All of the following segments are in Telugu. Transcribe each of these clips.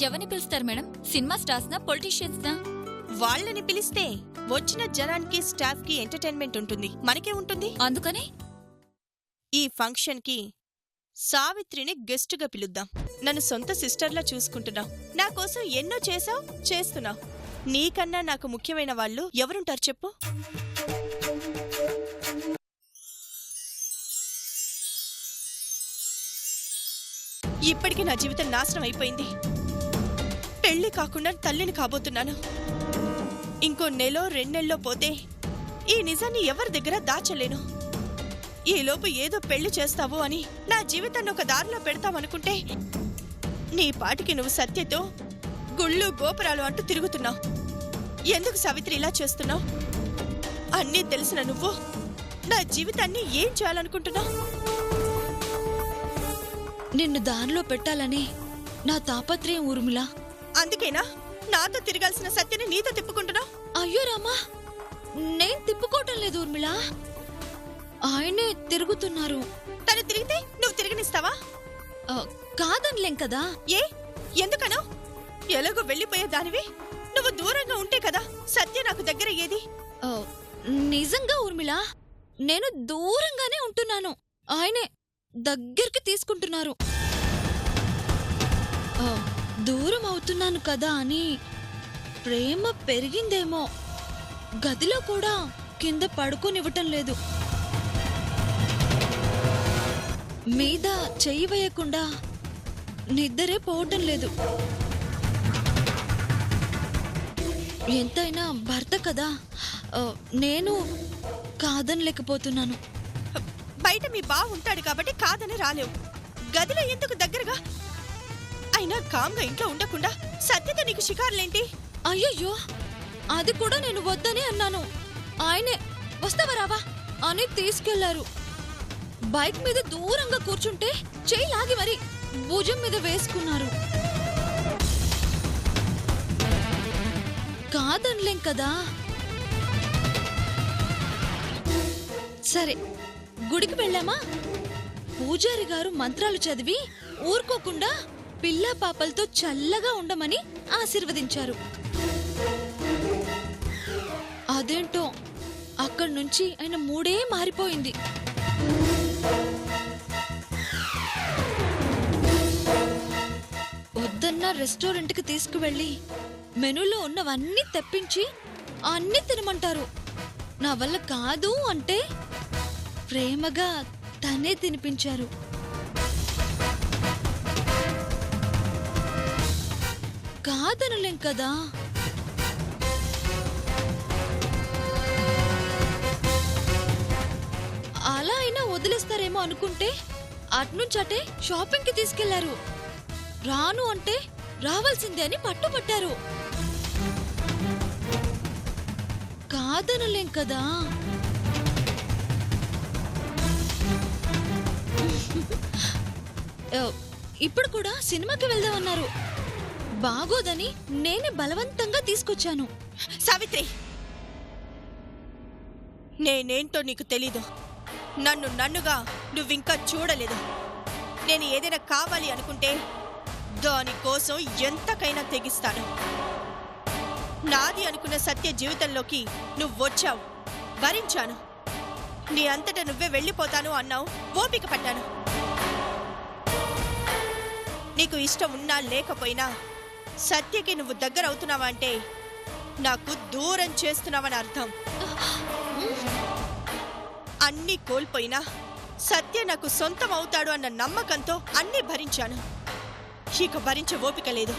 ఎవరిని పిలుస్తారు మేడం? సినిమా స్టార్స్ నా, పొలిటీషియన్స్ నా? వాళ్ళని పిలిస్తే వచ్చిన జనానికి స్టాఫ్ కి ఎంటర్టైన్మెంట్ ఉంటుంది, మనకే ఉంటుంది. అందుకని ఈ ఫంక్షన్ కి సావిత్రిని గెస్టుగా పిలుద్దాం. నన్ను సొంత సిస్టర్లా చూసుకుంటున్నావు, నా కోసం ఎన్నో చేస్తున్నావు. నీకన్నా నాకు ముఖ్యమైన వాళ్ళు ఎవరుంటారు చెప్పు? ఇప్పటికీ నా జీవితం నాశనం అయిపోయింది. పెళ్లి కాకుండా తల్లిని కాబోతున్నాను. ఇంకో నెలో 2 నెలలో పోతే ఈ నిజాన్ని ఎవరి దగ్గర దాచలేను. ఈలోపు ఏదో పెళ్లి చేస్తావు అని నా జీవితాన్ని ఒక దారిలో పెడతావనుకుంటే నీ పాటికి నువ్వు సత్యతో గుళ్ళు గోపురాలు అంటూ తిరుగుతున్నావు. ఎందుకు సావిత్రి ఇలా చేస్తున్నావు? అన్నీ తెలిసిన నువ్వు నా జీవితాన్ని ఏం చేయాలనుకుంటున్నావు? నిన్ను దారిలో పెట్టాలని నా తాపత్రయం ఊర్మిళ. అందుకేనా నాతో తిరగాల్సిన సత్యని నీతో తిప్పుకుంటున్నావు? అయ్యో రామా, నేను తిప్పుకోవటం లేదు ఊర్మిళ, ఆయనే తిరుగుతున్నారు. తను తిరిగితే నువ్వు తిరగనిస్తావా? కాదనిలేం కదా. ఎందుకనో? ఎలాగో వెళ్ళిపోయే దానివి నువ్వు దూరంగా ఉంటే కదా సత్య నాకు దగ్గర ఏది. నిజంగా ఊర్మిళ, నేను దూరంగానే ఉంటున్నాను, ఆయనే దగ్గరికి తీసుకుంటున్నారు. దూరం అవుతున్నాను కదా అని ప్రేమ పెరిగిందేమో. గదిలో కూడా కింద పడుకోనివ్వటం లేదు, మీద చెయ్యి వేయకుండా నిద్రే పోవటం లేదు. ఎంతైనా భర్త కదా, నేను కాదనలేకపోతున్నాను. బయట మీ బావ ఉంటాడు కాబట్టి కాదని రాలేవు, గదిలో ఎందుకు దగ్గరగా? అయినా కామ్గా ఇంట్లో ఉండకుండా సత్యతో నీకు షికారులేంటి? అయ్యయ్యో, అది కూడా నేను వద్దనే అన్నాను. ఆయనే వస్తావా రావా అని తీసుకెళ్లారు. బైక్ మీద దూరంగా కూర్చుంటే చెయ్యి లాగి మరి భుజం మీద వేసుకున్నారు. కాదనలేం కదా. సరే, గుడికి వెళ్ళామా? పూజారి గారు మంత్రాలు చదివి ఊరుకోకుండా పిల్లా పాపలతో చల్లగా ఉండమని ఆశీర్వదించారు. అదేంటో అక్కడి నుంచి ఆయన మూడే మారిపోయింది. వద్దన్న రెస్టారెంట్కి తీసుకువెళ్ళి మెనూలో ఉన్నవన్నీ తెప్పించి అన్నీ తినమంటారు. నా వల్ల కాదు అంటే ప్రేమగా తనే తినిపించారు. కాదనలేం కదా. అలా అయినా వదిలేస్తారేమో అనుకుంటే అట్నుంచటే షాపింగ్ కి తీసుకెళ్లారు. రాను అంటే రావాల్సిందే అని పట్టుబట్టారు. కాదనలేం కదా. ఇప్పుడు కూడా సినిమాకి వెళ్దామన్నారు. బాగోదని నేనే బలవంతంగా తీసుకొచ్చాను. సావిత్రి, నేనేంటో నీకు తెలీదు. నన్నుగా నువ్వింకా చూడలేదు. నేను ఏదైనా కావాలి అనుకుంటే దానికోసం ఎంతకైనా తెగిస్తాను. నాది అనుకున్న సత్య జీవితంలోకి నువ్వొచ్చావు, భరించాను. నీ అంతటా నువ్వే వెళ్ళిపోతాను అన్నావు, ఓపిక పట్టాను. నీకు ఇష్టం ఉన్నా లేకపోయినా సత్యకి నువ్వు దగ్గర అవుతున్నావా అంటే నాకు దూరం చేస్తున్నావని అర్థం. అన్నీ కోల్పోయినా సత్య నాకు సొంతం అవుతాడు అన్న నమ్మకంతో అన్నీ భరించాను. ఇక భరించే ఓపిక లేదు.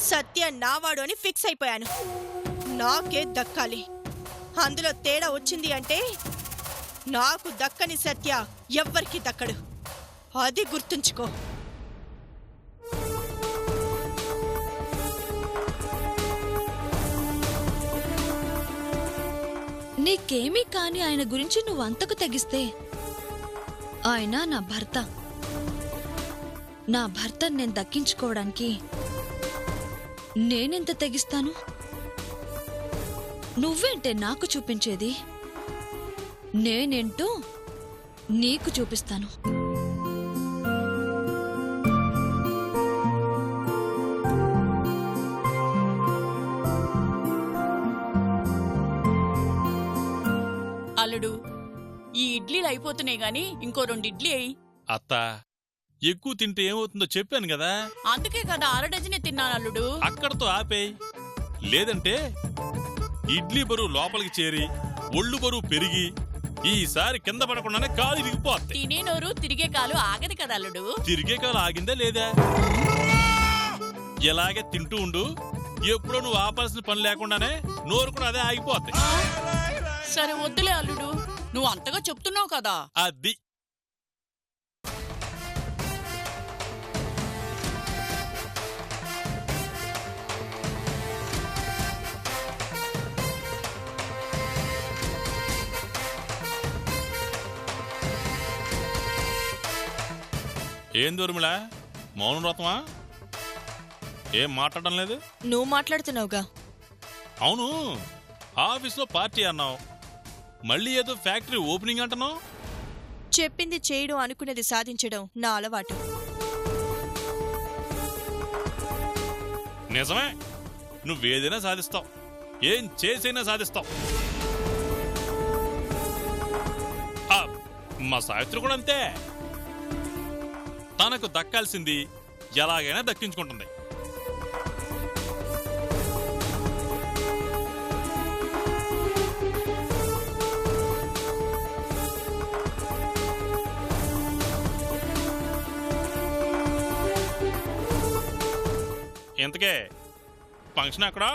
సత్య నావాడు అని ఫిక్స్ అయిపోయాను. నాకే దక్కాలి. అందులో తేడా వచ్చింది అంటే నాకు దక్కని సత్య ఎవ్వరికి దక్కడు. అది గుర్తుంచుకో. నీకేమీ కాని ఆయన గురించి నువ్వు అంతకు తెగిస్తే ఆయన నా భర్త. నా భర్తను నేను దక్కించుకోవడానికి నేనెంత తెగిస్తాను? నువ్వేంటే నాకు చూపించేది? నేనేంటో నీకు చూపిస్తాను. అయిపోతున్నాయి గాని ఇంకో 2 ఇడ్లీ అయ్యి. అత్త ఎక్కువ తింటే ఏమవుతుందో చెప్పాను కదా. అందుకే కదా 1/2 డజనే తిన్నాను అల్లుడు. అక్కడతో ఆపేయ్. లేదంటే ఇడ్లీ బరువు లోపలికి చేరి ఒళ్ళు బరువు పెరిగి ఈసారి కింద పడకుండానే కాలు ఇరిగిపోతాయి. తినే నోరు తిరిగే కాలు ఆగదు కదా అల్లుడు. తిరిగే కాలు ఆగిందా లేదా? ఇలాగే తింటూ ఉండు. ఎప్పుడో నువ్వు ఆపాల్సిన పని లేకుండానే నోరు కూడా అదే ఆగిపోతాయి. సరే వద్దులే అల్లుడు, నువ్వు అంతగా చెప్తున్నావు కదా. అది ఏం దూరమిలా మౌనం వ్రతమా? ఏం మాట్లాడడం లేదు? నువ్వు మాట్లాడుతున్నావుగా. అవును, ఆఫీస్లో పార్టీ అన్నావు, మళ్ళీ ఏదో ఫ్యాక్టరీ ఓపెనింగ్ అంటున్నావు. చెప్పింది చేయడం, అనుకునేది సాధించడం నా అలవాటు. నిజమే, నువ్వేదైనా సాధిస్తావు, ఏం చేసైనా సాధిస్తావు. మా సావిత్రి కూడా అంతే. తనకు దక్కాల్సింది ఎలాగైనా దక్కించుకుంటుంది. ఇంతకే ఫంక్షన్ అక్కడ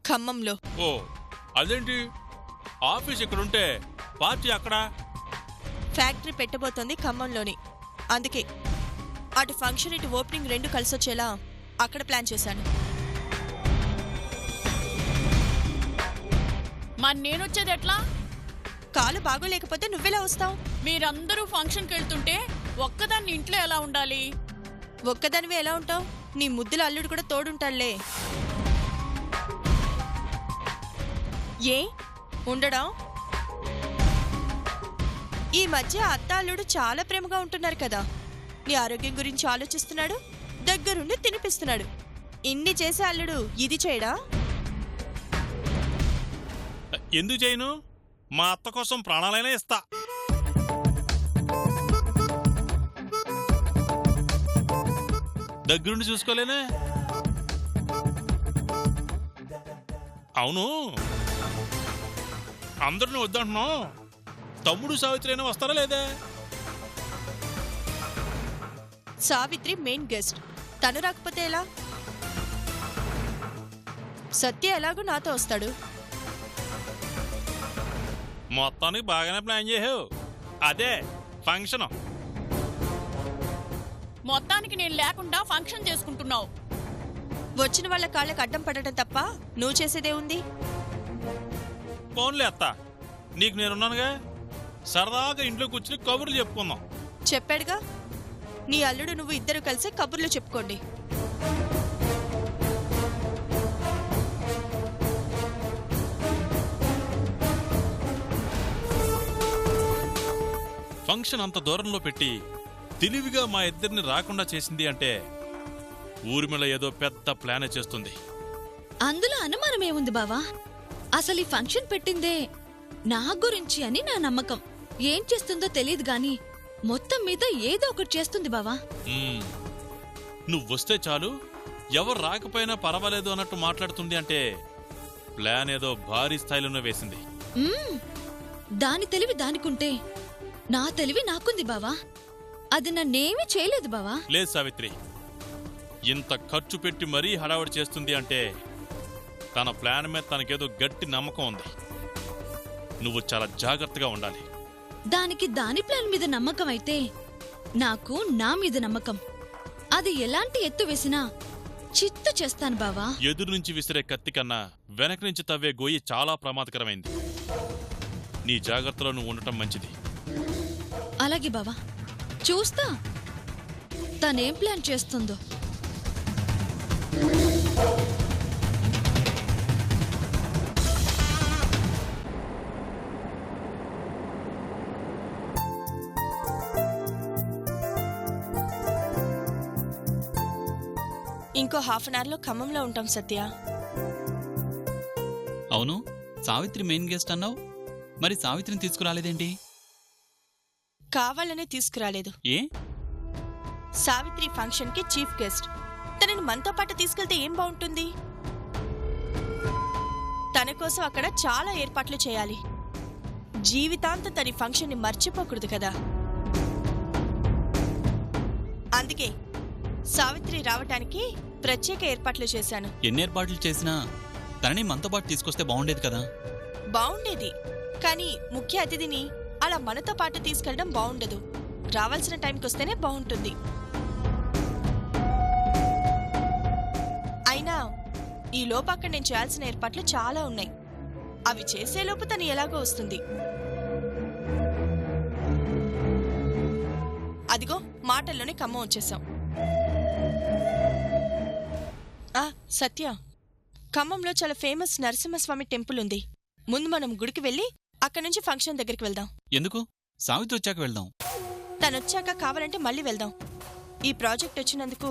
ఖమ్మంలో. ఓ అదేంటి, ఆఫీస్ ఇక్కడుంటే పార్టీ అక్కడ? ఫ్యాక్టరీ పెట్టబోతోంది ఖమ్మంలోని. అందుకే అటు ఫంక్షన్ ఇటు ఓపెనింగ్ 2 కలిసొచ్చేలా అక్కడ ప్లాన్ చేశాను. మరి నేనొచ్చేది ఎట్లా? కాలు బాగోలేకపోతే నువ్వెలా వస్తావు? మీరందరూ ఫంక్షన్కి వెళ్తుంటే ఒక్కదాన్ని ఇంట్లో ఎలా ఉండాలి? ఒక్కదానివే ఎలా ఉంటావు? నీ ముద్దుల అల్లుడు కూడా తోడుంటాడులే. ఏ ఉండడా? ఈ మధ్య అత్త అల్లుడు చాలా ప్రేమగా ఉంటున్నారు కదా. నీ ఆరోగ్యం గురించి ఆలోచిస్తున్నాడు, దగ్గరుండి తినిపిస్తున్నాడు. ఇన్ని చేసే అల్లుడు ఇది చేయడా? ఎందుకు చేయను? మా అత్త కోసం ప్రాణాలైనా ఇస్తా. దగ్గరుండి చూసుకోలేనే. అవును, అందరిని వద్దంటున్నావు, తమ్ముడు సావిత్రి అయినా వస్తారా లేదా? సావిత్రి మెయిన్ గెస్ట్, తను రాకపోతే ఎలా? సత్య ఎలాగో నాతో వస్తాడు. మొత్తానికి బాగానే ప్లాన్ చేసావు. అదే ఫంక్షన్. మొత్తానికి నేను లేకుండా ఫంక్షన్ చేసుకుంటున్నావు. వచ్చిన వాళ్ళ కాళ్ళకి అడ్డం పడటం తప్ప నువ్వు చేసేదే ఉంది? ఫోన్లే అత్త, నీకు నేనున్నానుగా, సరదాగా ఇంట్లో కూర్చుని కబుర్లు చెప్పుకుందాం. చెప్పాడుగా, నీ అల్లుడు నువ్వు ఇద్దరు కలిసి కబుర్లు చెప్పుకోండి. ఫంక్షన్ అంత దూరంలో పెట్టి తెలివిగా మా ఇద్దరిని రాకుండా చేసింది అంటే ఊర్మిళ ఏదో పెద్ద ప్లానే చేస్తుంది. అందులో అనుమానమేముంది బావా? అసలు ఈ ఫంక్షన్ పెట్టిందే నా గురించి అని నా నమ్మకం. ఏం చేస్తుందో తెలియదు గాని మొత్తం మీద ఏదో ఒకటి చేస్తుంది బావా. నువ్వొస్తే చాలు, ఎవరు రాకపోయినా పర్వాలేదు అన్నట్టు మాట్లాడుతుంది అంటే ప్లాన్ ఏదో భారీ స్థాయిలోనే వేసింది. దాని తెలివి దానికుంటే నా తెలివి నాకుంది బావా. అది నన్నేమీ చేయలేదు బావా. లేదు సావిత్రి, ఇంత ఖర్చు పెట్టి మరీ హడావుడి చేస్తుంది అంటే తన ప్లాన్ మీద తనకేదో గట్టి నమ్మకం ఉంది. నువ్వు చాలా జాగ్రత్తగా ఉండాలి. దానికి దాని ప్లాన్ మీద నమ్మకం అయితే నాకు నా మీద నమ్మకం. అది ఎలాంటి ఎత్తు వేసినా చిత్తు చేస్తాను బావా. ఎదురు నుంచి విసిరే కత్తి కన్నా వెనక నుంచి తవ్వే గొయ్యి చాలా ప్రమాదకరమైంది. నీ జాగ్రత్తలో నువ్వు ఉండటం మంచిది. అలాగే బావా, చూస్తా తనేం ప్లాన్ చేస్తుందో. ఇంకో హాఫ్ అన్ అవర్లో ఖమ్మంలో ఉంటాం సత్య. అవును, సావిత్రి మెయిన్ గెస్ట్ అన్నావు, మరి సావిత్రిని తీసుకురాలేదేంటి? కావాలనే తీసుకురాలేదు. ఏ? సావిత్రి ఫంక్షన్ కి చీఫ్ గెస్ట్. తనని మనతో పాటు తీసుకెళ్తే ఏం బాగుంటుంది? తన కోసం అక్కడ చాలా ఏర్పాట్లు చేయాలి. జీవితాంతం తన ఫంక్షన్ ని మర్చిపోకూడదు కదా. అందుకే సావిత్రి రావటానికి ప్రత్యేక ఏర్పాట్లు చేశాను. ఎన్ని ఏర్పాట్లు చేసినా తనని మనతో పాటు తీసుకొస్తే బాగుండేది కదా. బాగుండేది, కానీ ముఖ్య అతిథిని అలా మనతో పాటు తీసుకెళ్ళడం బాగుండదు. రావాల్సిన టైంకి వస్తేనే బాగుంటుంది. అయినా ఈ లోపు అక్కడ నేను చేయాల్సిన ఏర్పాట్లు చాలా ఉన్నాయి. అవి చేసేలోపు తను ఎలాగో వస్తుంది. అదిగో మాటల్లోనే ఖమ్మం వచ్చేసాం. సత్య, ఖమ్మంలో చాలా ఫేమస్ నరసింహస్వామి టెంపుల్ ఉంది. ముందు మనం గుడికి వెళ్ళి అక్కడి నుంచి ఫంక్షన్ దగ్గరికి వెళ్దాం. ఎందుకు? సావిత్రి వచ్చాక వెళ్దాం. తనొచ్చాక కావాలంటే మళ్ళీ వెళ్దాం. ఈ ప్రాజెక్ట్ వచ్చినందుకు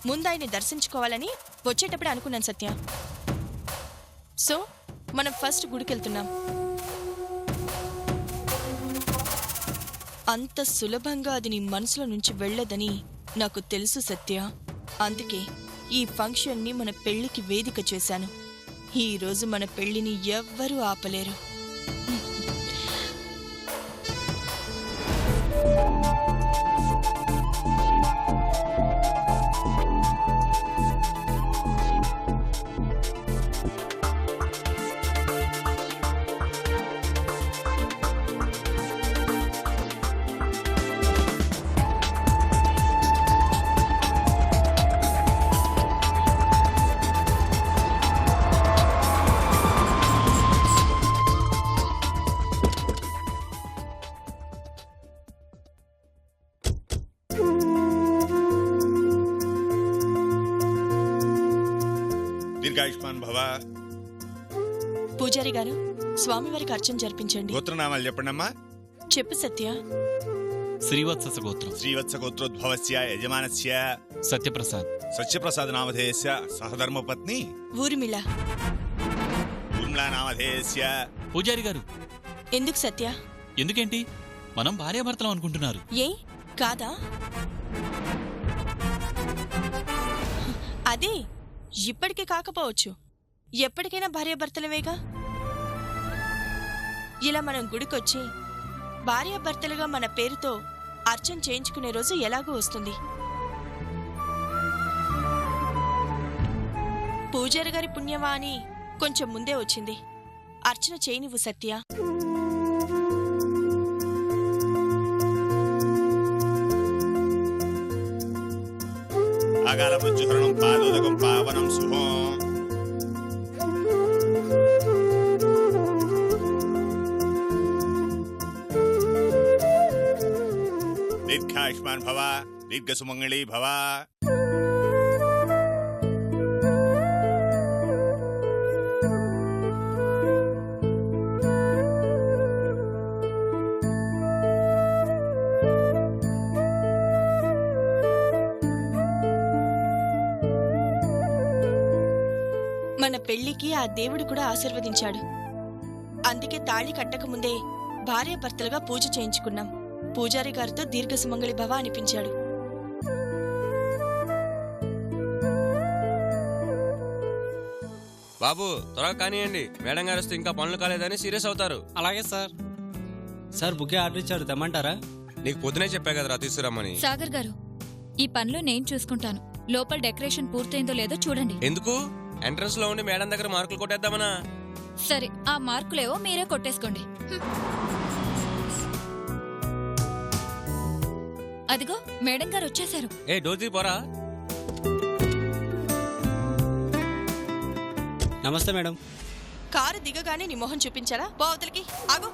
ముందు ఆయన్ని దర్శించుకోవాలని వచ్చేటప్పుడే అనుకున్నాను సత్య. సో మనం ఫస్ట్ గుడికెళ్తున్నాం. అంత సులభంగా అది నీ మనసులో నుంచి వెళ్ళదని నాకు తెలుసు సత్య. అందుకే ఈ ఫంక్షన్ని మన పెళ్లికి వేదిక చేశాను. ఈ రోజు మన పెళ్లిని ఎవ్వరూ ఆపలేరు. దీర్ఘాయుష్మాన్ భవ. పూజారి గారు, స్వామివారికి అర్చన జరిపించండి. గోత్రనామాలు చెప్పండమ్మా. చెప్పు సత్య. శ్రీవత్స గోత్రం. శ్రీవత్స గోత్రోద్భవస్య యజమానస్య సత్యప్రసాద్. సత్యప్రసాద్ నామధేయస్య సహధర్మపత్ని ఊర్మిళ. ఊర్మిళా నామధేయస్య. పూజారి గారు, ఎందుకు సత్య? ఎందుకేంటి? మనం భార్యాభర్తలం అనుకుంటున్నారు. ఏ కాదా? అదే ఇప్పటికే కాకపోవచ్చు, ఎప్పటికైనా భార్యాభర్తలవేగా. ఇలా మనం గుడికొచ్చి భార్యాభర్తలుగా మన పేరుతో అర్చన చేయించుకునే రోజు ఎలాగో వస్తుంది. పూజారి గారి పుణ్యమా అని కొంచెం ముందే వచ్చింది. అర్చన చేయనివ్వు సత్య. అగాల మంజుహరణం పాదోదకం పావనం శుభం. దీర్ఘాయుష్మాన్ భవ, దీర్ఘసుమంగళీ భవ. మన పెళ్లికి ఆ దేవుడు కూడా ఆశీర్వదించాడు. అందుకే తాళి కట్టకముందే భార్యాభర్తలుగా పూజ చేయించుకున్నాం. పూజారి గారితో దీర్ఘసుమంగళి భవ అనిపించాడు. బాబు త్వరగా కానివ్వండి, మేడం గారు వస్తే ఇంకా పనులు కాలేదని సీరియస్ అవుతారు. అలాగే సార్. సార్ బుకే ఆర్డర్ ఇచ్చారు, తెమ్మంటారా? నీకు పొద్దునే చెప్పా కదరా తీసుకురమ్మని. సాగర్ గారు, ఈ పనులు నేను చూసుకుంటాను. లోపల డెకరేషన్ పూర్తయిందో లేదో చూడండి. ఎందుకు? ఎంట్రన్స్ లో ఉండి మేడం దగ్గర మార్కులు కొట్టేద్దామనా? సరే, ఆ మార్కులేవో మీరే కొట్టేసుకోండి. అదిగో మేడం గారు వచ్చేశారు. ఏ డోర్ తీ పోరా. నమస్తే మేడం. కారు దిగగానే నీ మొహం చూపించాలా? బావతలకి ఆగు.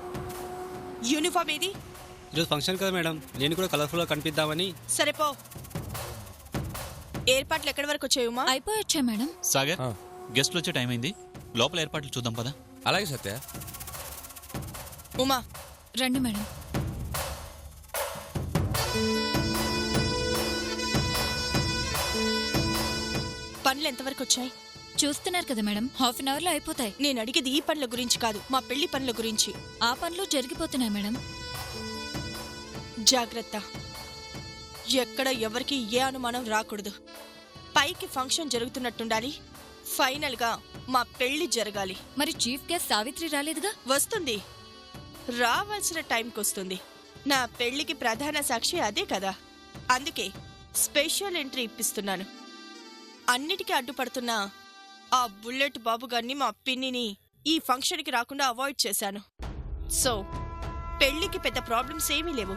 యూనిఫామ్ ఏది? ఈరోజు ఫంక్షన్ కదా మేడం, నేను కూడా కలర్ఫుల్ గా కనిపిద్దామని. సరే పో. ఏర్పాట్లు ఎక్కడి వరకు వచ్చాయుమా? అయిపోయొచ్చా మేడం? సాగర్, గెస్ట్లు వచ్చే టైం అయింది. లోపల ఏర్పాట్లు చూద్దాం పదా. అలాగే సత్య. ఉమా రండి మేడం. పనులు ఎంతవరకు వచ్చాయి? చూస్తున్నారు కదా మేడం, హాఫ్ అన్ అవర్ లో అయిపోతాయి. నేను అడిగేది ఈ పనుల గురించి కాదు, మా పెళ్లి పనుల గురించి. ఆ పనులు జరిగిపోతున్నాయి మేడం. జాగ్రత్త. ఎక్కడ ఎవరికి ఏ అనుమానం రాకూడదు. పైకి ఫంక్షన్ జరుగుతున్నట్టుండాలి. ఫైనల్గా మా పెళ్లి జరగాలి. మరి చీఫ్ గెస్ట్ సావిత్రి రాలేదుగా? వస్తుంది, రావాల్సిన టైంకొస్తుంది. నా పెళ్లికి ప్రధాన సాక్షి అదే కదా. అందుకే స్పెషల్ ఎంట్రీ ఇప్పిస్తున్నాను. అన్నిటికీ అడ్డుపడుతున్న ఆ బుల్లెట్ బాబు గారిని, మా పిన్నిని ఈ ఫంక్షన్కి రాకుండా అవాయిడ్ చేశాను. సో పెళ్లికి పెద్ద ప్రాబ్లమ్స్ ఏమీ లేవు,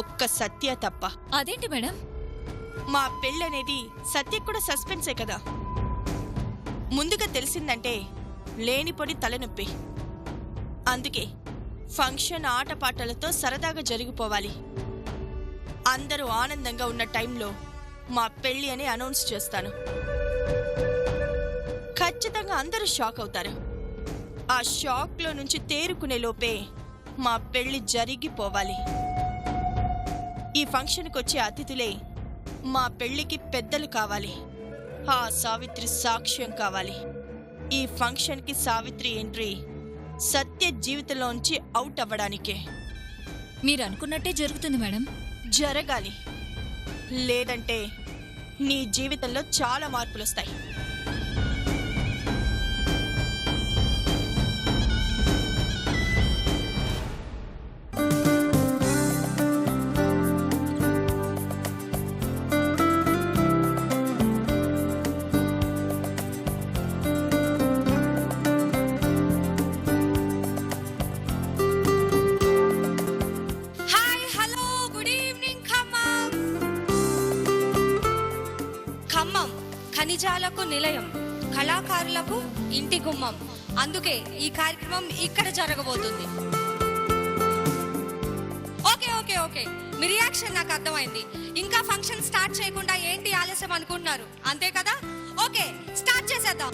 ఒక్క సత్య తప్ప. అదేంటి మేడం? మా పెళ్ళనేది సత్యకు కూడా సస్పెన్సే కదా. ముందుగా తెలిసిందంటే లేనిపోని తలనొప్పి. అందుకే ఫంక్షన్ ఆటపాటలతో సరదాగా జరిగిపోవాలి. అందరూ ఆనందంగా ఉన్న టైంలో మా పెళ్లి అని అనౌన్స్ చేస్తాను. ఖచ్చితంగా అందరూ షాక్ అవుతారు. ఆ షాక్లో నుంచి తేరుకునే లోపే మా పెళ్లి జరిగిపోవాలి. ఈ ఫంక్షన్కి వచ్చే అతిథులే మా పెళ్లికి పెద్దలు కావాలి. ఆ సావిత్రి సాక్ష్యం కావాలి. ఈ ఫంక్షన్కి సావిత్రి ఎంట్రీ సత్య జీవితంలోంచి అవుట్ అవ్వడానికే. మీరు అనుకున్నట్టే జరుగుతుంది మేడం. జరగాలి, లేదంటే నీ జీవితంలో చాలా మార్పులొస్తాయి. ఖనిజాలకు నిలయం, కళాకారులకు ఇంటి గుమ్మం. అందుకే ఈ కార్యక్రమం ఇక్కడ జరగబోతుంది. ఓకే ఓకే ఓకే, మీ రియాక్షన్ నాకు అర్థమైంది. ఇంకా ఫంక్షన్ స్టార్ట్ చేయకుండా ఏంటి ఆలస్యం అనుకుంటున్నారు, అంతే కదా? ఓకే, స్టార్ట్ చేసేద్దాం.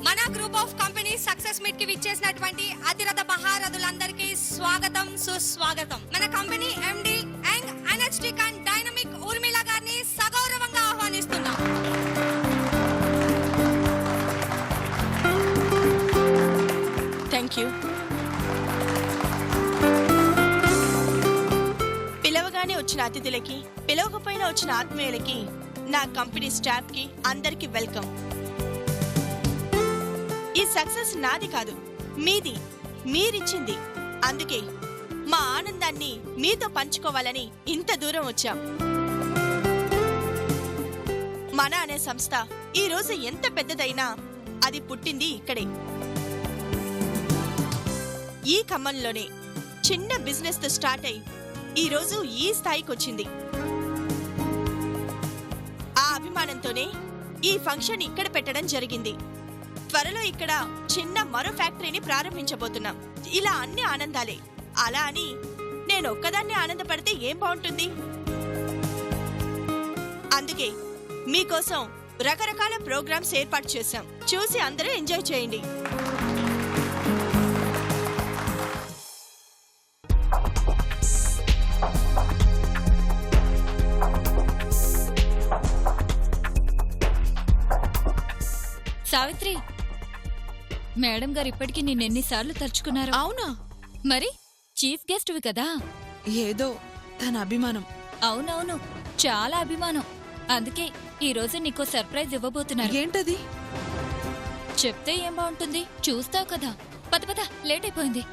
మన group of companies success meet కి విచ్చేసినటువంటి అతిరథ మహారథులందరికీ స్వాగతం, సుస్వాగతం. మన company MD young energetic and dynamic Urmila గారిని సగౌరవంగా ఆహ్వానిస్తున్నాం. Thank you. పిలవగానే వచ్చిన అతిథులకి, పిలవకపోయినా వచ్చిన ఆత్మీయులకి, నా కంపెనీ స్టాఫ్ కి అందరికీ వెల్కమ్. ఈ సక్సెస్ నాది కాదు, మీది, మీరిచ్చింది. అందుకే మా ఆనందాన్ని మీతో పంచుకోవాలని ఇంత దూరం వచ్చాం. మన అనే సంస్థ ఈ రోజు ఎంత పెద్దదైనా అది పుట్టింది ఇక్కడే, ఈ ఖమ్మంలోనే. చిన్న బిజినెస్ తో స్టార్ట్ అయి ఈ రోజు ఈ స్థాయికి వచ్చింది. ఆ అభిమానంతోనే ఈ ఫంక్షన్ ఇక్కడ పెట్టడం జరిగింది. త్వరలో ఇక్కడ చిన్న మరో ఫ్యాక్టరీని ప్రారంభించబోతున్నాం. ఇలా అన్ని ఆనందాలే. అలా అని నేను ఒక్కదాన్ని ఆనందపడితే ఏం బాగుంటుంది? అందుకే మీకోసం రకరకాల ప్రోగ్రామ్స్ ఏర్పాటు చేశాం. చూసి అందరూ ఎంజాయ్ చేయండి. సావిత్రి, మేడం గారు ఇప్పటికీ నిన్నెన్నిసార్లు తలుచుకున్నారు? అవునా? మరి చీఫ్ గెస్ట్వి కదా. ఏదో తన అభిమానం. అవునవును, చాలా అభిమానం. అందుకే ఈ రోజు నీకో సర్ప్రైజ్ ఇవ్వబోతున్నారు. ఏంటది? చెప్తే ఏం బాగుంటుంది, చూస్తావు కదా. పద పద, లేట్ అయిపోయింది.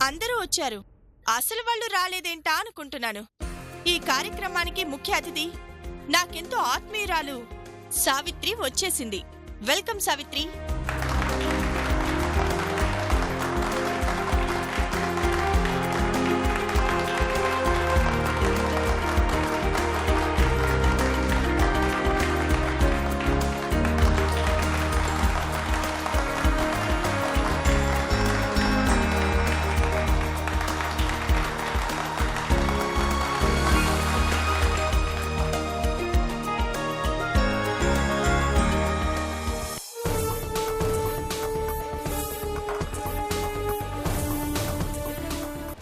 అందరూ వచ్చారు, అసలు వాళ్ళు రాలేదేంటా అనుకుంటున్నాను. ఈ కార్యక్రమానికి ముఖ్య అతిథి, నాకెంతో ఆత్మీయురాలు సావిత్రి వచ్చేసింది. వెల్కమ్ సావిత్రి.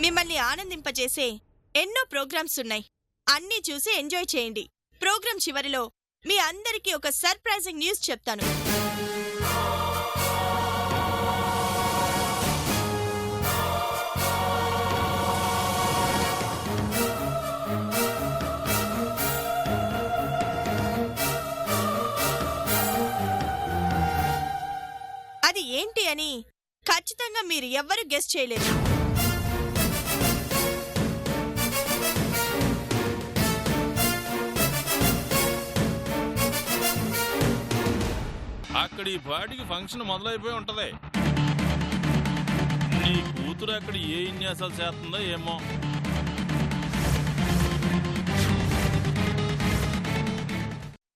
మిమ్మల్ని ఆనందింపజేసే ఎన్నో ప్రోగ్రామ్స్ ఉన్నాయి. అన్నీ చూసి ఎంజాయ్ చేయండి. ప్రోగ్రాం చివరిలో మీ అందరికీ ఒక సర్ప్రైజింగ్ న్యూస్ చెప్తాను. అది ఏంటి అని ఖచ్చితంగా మీరు ఎవ్వరూ గెస్ చేయలేరు. అక్కడ ఈ పాటికి ఫంక్షన్ మొదలైపోయి ఉంటది. నీ కూతురు అక్కడ ఏ విన్యాసాలు చేస్తుందో ఏమో.